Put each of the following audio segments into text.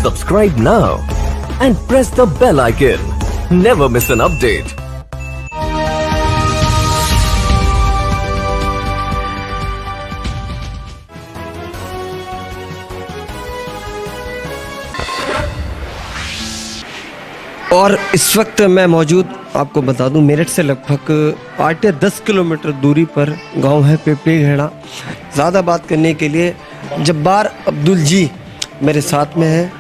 Subscribe now and press the bell icon. Never miss an update. और इस वक्त मैं मौजूद, आपको बता दूं, मेरठ से लगभग 8 या 10 किलोमीटर दूरी पर गांव है पिपली घेड़ा। ज़्यादा बात करने के लिए जब्बार अब्दुल जी मेरे साथ में हैं,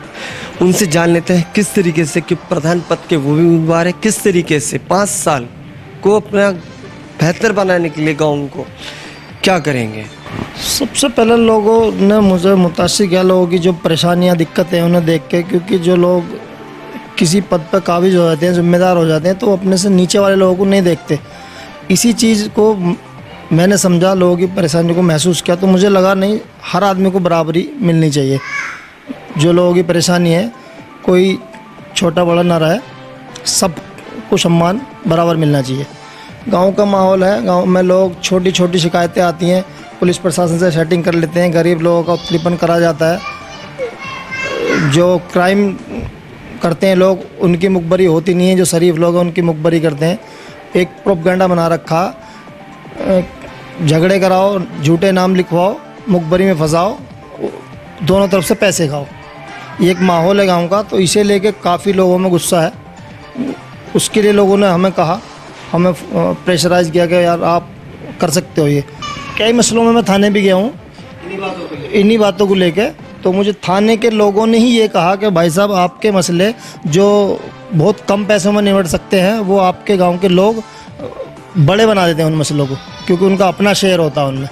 उनसे जान लेते हैं किस तरीके से कि प्रधान पद के वो भी उम्मीदवार है, किस तरीके से 5 साल को अपना बेहतर बनाने के लिए गाँव को क्या करेंगे। सबसे पहले लोगों ने मुझे मुतासिर किया, लोगों की जो परेशानियां दिक्कतें हैं उन्हें देख के, क्योंकि जो लोग किसी पद पर काबिज हो जाते हैं, जिम्मेदार हो जाते हैं, तो अपने से नीचे वाले लोगों को नहीं देखते। इसी चीज़ को मैंने समझा, लोगों की परेशानी को महसूस किया, तो मुझे लगा नहीं, हर आदमी को बराबरी मिलनी चाहिए। जो लोगों की परेशानी है, कोई छोटा बड़ा ना रहे, सबको सम्मान बराबर मिलना चाहिए। गांव का माहौल है, गांव में लोग छोटी छोटी शिकायतें आती हैं, पुलिस प्रशासन से सेटिंग कर लेते हैं, गरीब लोगों का उत्पीड़न करा जाता है। जो क्राइम करते हैं लोग, उनकी मुखबरी होती नहीं है, जो शरीफ लोग हैं उनकी मुखबरी करते हैं। एक प्रोपगेंडा बना रखा, झगड़े कराओ, झूठे नाम लिखवाओ, मुखबरी में फंसाओ, दोनों तरफ से पैसे खाओ। ये एक माहौल है गांव का, तो इसे लेके काफ़ी लोगों में गुस्सा है। उसके लिए लोगों ने हमें कहा, हमें प्रेशराइज़ किया कि यार आप कर सकते हो। ये कई मसलों में मैं थाने भी गया हूँ इन्हीं बातों को लेके, तो मुझे थाने के लोगों ने ही ये कहा कि भाई साहब, आपके मसले जो बहुत कम पैसों में निपट सकते हैं, वो आपके गांव के लोग बड़े बना देते हैं उन मसलों को, क्योंकि उनका अपना शेयर होता है उनमें।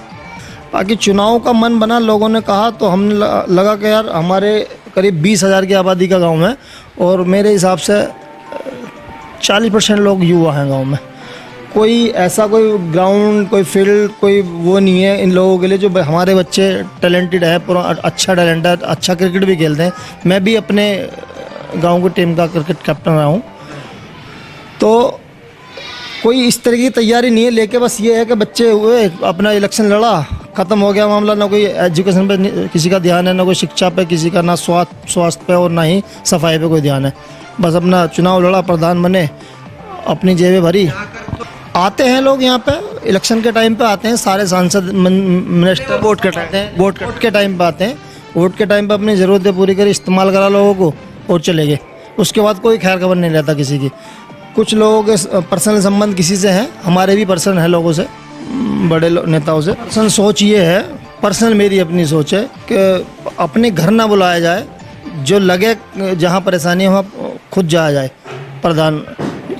बाकी चुनाव का मन बना, लोगों ने कहा, तो हमने लगा कि यार हमारे करीब 20,000 की आबादी का गाँव है, और मेरे हिसाब से 40% लोग युवा हैं गाँव में। कोई ऐसा कोई ग्राउंड, कोई फील्ड, कोई वो नहीं है इन लोगों के लिए। जो हमारे बच्चे टैलेंटेड है, पूरा अच्छा टैलेंट है, अच्छा क्रिकेट भी खेलते हैं। मैं भी अपने गांव की टीम का क्रिकेट कैप्टन रहा हूँ। तो कोई इस तरह की तैयारी नहीं है, लेके बस ये है कि बच्चे हुए, अपना इलेक्शन लड़ा, ख़त्म हो गया मामला। ना कोई एजुकेशन पे किसी का ध्यान है, ना कोई शिक्षा पे किसी का, ना स्वास्थ्य पे, और ना ही सफाई पे कोई ध्यान है। बस अपना चुनाव लड़ा, प्रधान बने, अपनी जेबें भरी। आते हैं लोग यहाँ पे, इलेक्शन के टाइम पे आते हैं, सारे सांसद मिनिस्टर वोट के टाइम पे आते हैं। वोट के टाइम पे अपनी ज़रूरतें पूरी करी, इस्तेमाल करा लोगों को, और चले गए। उसके बाद कोई खैर खबर नहीं लेता किसी की। कुछ लोगों के पर्सनल संबंध किसी से हैं, हमारे भी पर्सनल है लोगों से, बड़े नेताओं से। पर्सनल सोच ये है, पर्सनल मेरी अपनी सोच है कि अपने घर ना बुलाया जाए, जो लगे जहाँ परेशानी हो वहाँ खुद जाया जाए प्रधान,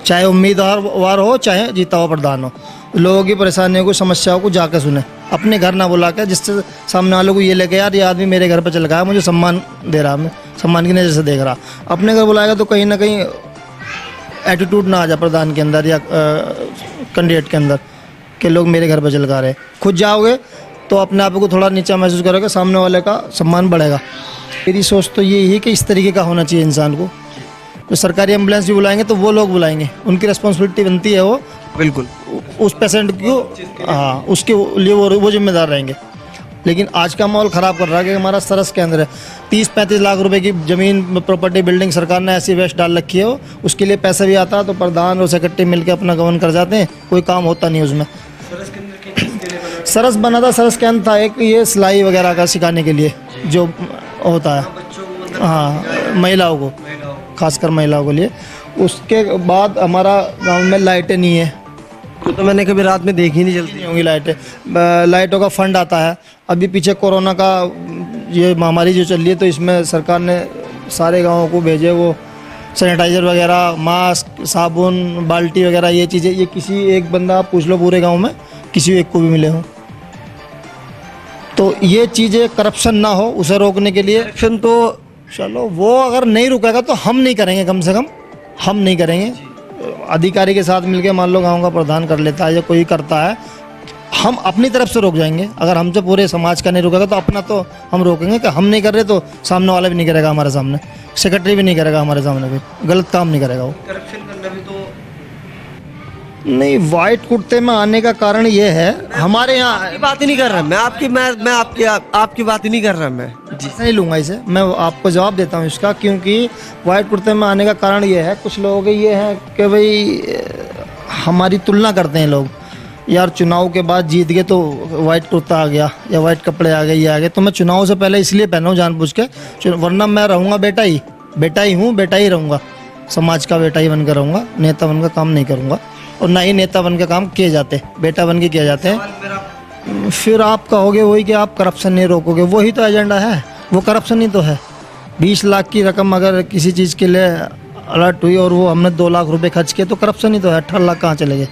चाहे उम्मीदवार हो चाहे जीता हुआ प्रधान हो। लोगों की परेशानियों को, समस्याओं को जाकर सुने, अपने घर ना बुला के, जिससे सामने वालों को ये लगे यार ये आदमी मेरे घर पर चल गया, मुझे सम्मान दे रहा, मैं सम्मान की नज़र से देख रहा। अपने घर बुलाएगा तो कहीं ना कहीं एटीट्यूड ना आ जाए प्रधान के अंदर या कैंडिडेट के अंदर कि लोग मेरे घर पर चल गा रहे। खुद जाओगे तो अपने आप को थोड़ा नीचा महसूस करोगे, सामने वाले का सम्मान बढ़ेगा। मेरी सोच तो यही है कि इस तरीके का होना चाहिए इंसान को। तो सरकारी एम्बुलेंस भी बुलाएंगे तो वो लोग बुलाएंगे, उनकी रिस्पॉन्सिबिलिटी बनती है, वो बिल्कुल उस पेशेंट को, हाँ, उसके लिए वो जिम्मेदार रहेंगे। लेकिन आज का माहौल ख़राब कर रहा है कि हमारा सरस केंद्र है, 30-35 लाख रुपए की ज़मीन, प्रॉपर्टी, बिल्डिंग सरकार ने ऐसी वेस्ट डाल रखी है, वो उसके लिए पैसा भी आता है, तो प्रधान और सेक्रेटरी मिलकर अपना गवर्न कर जाते हैं, कोई काम होता नहीं उसमें। सरस बना था, सरस केंद्र था एक, ये सिलाई वगैरह का सिखाने के लिए जो होता है, हाँ, महिलाओं को, खासकर महिलाओं के लिए। उसके बाद हमारा गांव में लाइटें नहीं है, तो मैंने कभी रात में देखी नहीं, जलती नहीं होंगी लाइटें। लाइटों का फंड आता है। अभी पीछे कोरोना का ये महामारी जो चल रही है, तो इसमें सरकार ने सारे गांवों को भेजे वो सैनिटाइज़र वगैरह, मास्क, साबुन, बाल्टी वगैरह, ये चीज़ें। ये किसी एक बंदा आप पूछ लो पूरे गाँव में, किसी एक को भी मिले हों। तो ये चीज़ें, करप्शन ना हो, उसे रोकने के लिए करप्शन, तो चलो वो अगर नहीं रुकेगा तो हम नहीं करेंगे, कम से कम हम नहीं करेंगे। अधिकारी के साथ मिलके, मान लो गांव का प्रधान कर लेता है या कोई करता है, हम अपनी तरफ से रोक जाएंगे। अगर हमसे पूरे समाज का नहीं रुकेगा तो अपना तो हम रोकेंगे कि हम नहीं कर रहे तो सामने वाला भी नहीं करेगा हमारे सामने, सेक्रेटरी भी नहीं करेगा हमारे सामने, भी गलत काम नहीं करेगा वो। करप्शन करना भी तो नहीं, वाइट कुर्ते में आने का कारण ये है, हमारे यहाँ आपकी बात ही नहीं कर रहा मैं आपकी बात ही नहीं कर रहा मैं जी। नहीं लूँगा इसे, मैं आपको जवाब देता हूँ इसका, क्योंकि वाइट कुर्ते में आने का कारण ये है, कुछ लोगों के ये है कि भाई हमारी तुलना करते हैं लोग, यार चुनाव के बाद जीत गए तो वाइट कुर्ता आ गया या वाइट कपड़े आ गए, ये आ गए, तो मैं चुनाव से पहले इसलिए पहना हूँ जानबूझ के, वरना मैं रहूँगा बेटा ही हूँ, बेटा ही रहूँगा, समाज का बेटा ही बनकर रहूँगा, नेता बनकर काम नहीं करूँगा, और ना ही नेता बन के काम किए जाते, बेटा बन के किए जाते हैं। फिर आप कहोगे वही कि आप करप्शन नहीं रोकोगे, वही तो एजेंडा है, वो करप्शन ही तो है। 20 लाख की रकम अगर किसी चीज़ के लिए अलर्ट हुई और वो हमने 2 लाख रुपए खर्च किए तो करप्शन ही तो है, 18 लाख कहाँ चले गए।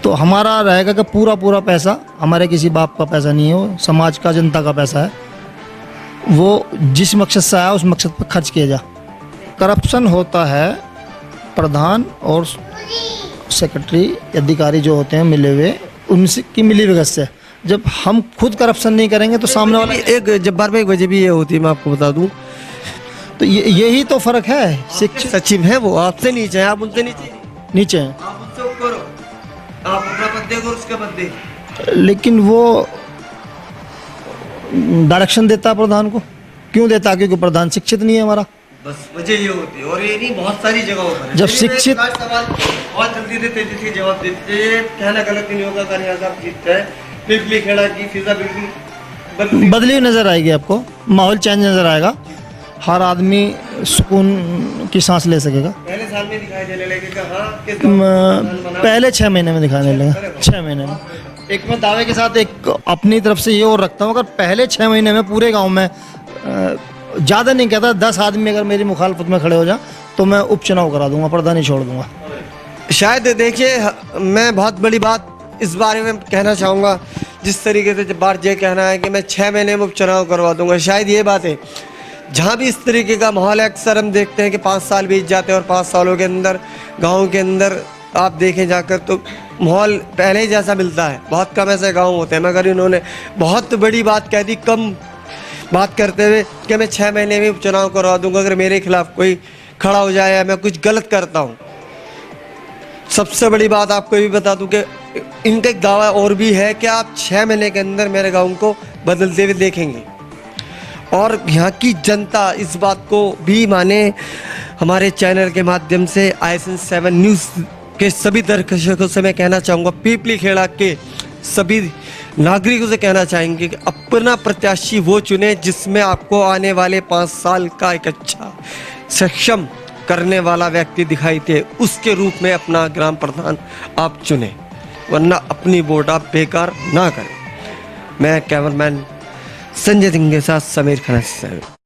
तो हमारा रहेगा कि पूरा पैसा हमारे किसी बाप का पैसा नहीं है, वो समाज का, जनता का पैसा है, वो जिस मकसद से आया उस मकसद पर खर्च किया जा। करप्शन होता है प्रधान और सेक्रेटरी अधिकारी जो होते हैं मिले हुए, उनसे की मिली भगत से। जब हम खुद करप्शन नहीं करेंगे तो सामने वाला एक जब्बार में 1 बजे भी ये होती है, मैं आपको बता दूं। तो यही तो फर्क है। शिक्षक सचिव है वो आपसे नीचे है, आप उनसे नीचे हैं, आप उनसे ऊपर हो, आप अपना पद देखो उसका पद देख। लेकिन वो डायरेक्शन देता है प्रधान को, क्यों देता है? क्योंकि प्रधान शिक्षित नहीं है हमारा, बस वजह ये होती है। और ये नहीं, बहुत सारी जगहों पर जब शिक्षित सवाल बहुत जल्दी से तेजी से जवाब देते हैं, कहना गलत नहीं होगा, कानिया साहब जीतता है, पिपली खेड़ा की फिजा बिल्कुल बदली हुई नजर आएगी आपको, माहौल चेंज नजर आएगा, हर आदमी सुकून की सांस ले सकेगा। पहले साल में दिखाई देने लगेगा, हाँ पहले 6 महीने में दिखाने लगेगा, 6 महीने में। एक मैं दावे के साथ एक अपनी तरफ से ये और रखता हूँ, अगर पहले 6 महीने में पूरे गांव में ज़्यादा नहीं कहता, 10 आदमी अगर मेरी मुखालफत में खड़े हो जाए तो मैं उपचुनाव करा दूंगा, प्रधानी छोड़ दूंगा। शायद देखिए, मैं बहुत बड़ी बात इस बारे में कहना चाहूँगा, जिस तरीके से बार ये कहना है कि मैं 6 महीने में उपचुनाव करवा दूंगा, शायद ये बात है। जहाँ भी इस तरीके का माहौल है, अक्सर हम देखते हैं कि 5 साल बीत जाते हैं और 5 सालों के अंदर गाँव के अंदर आप देखें जाकर तो माहौल पहले ही जैसा मिलता है। बहुत कम ऐसे गाँव होते हैं, मगर इन्होंने बहुत बड़ी बात कह दी कम बात करते हुए कि मैं 6 महीने में उपचुनाव करवा दूंगा अगर मेरे खिलाफ कोई खड़ा हो जाए या मैं कुछ गलत करता हूँ। सबसे बड़ी बात आपको भी बता दूं कि इनका एक दावा और भी है कि आप 6 महीने के अंदर मेरे गांव को बदलते हुए देखेंगे, और यहाँ की जनता इस बात को भी माने। हमारे चैनल के माध्यम से ISN 7 न्यूज़ के सभी दर्शकों से मैं कहना चाहूँगा, पीपली खेड़ा के सभी नागरिकों से कहना चाहेंगे कि अपना प्रत्याशी वो चुने जिसमें आपको आने वाले 5 साल का एक अच्छा सक्षम करने वाला व्यक्ति दिखाई दे, उसके रूप में अपना ग्राम प्रधान आप चुने, वरना अपनी वोट आप बेकार ना करें। मैं कैमरामैन संजय सिंह के साथ समीर खन्ना।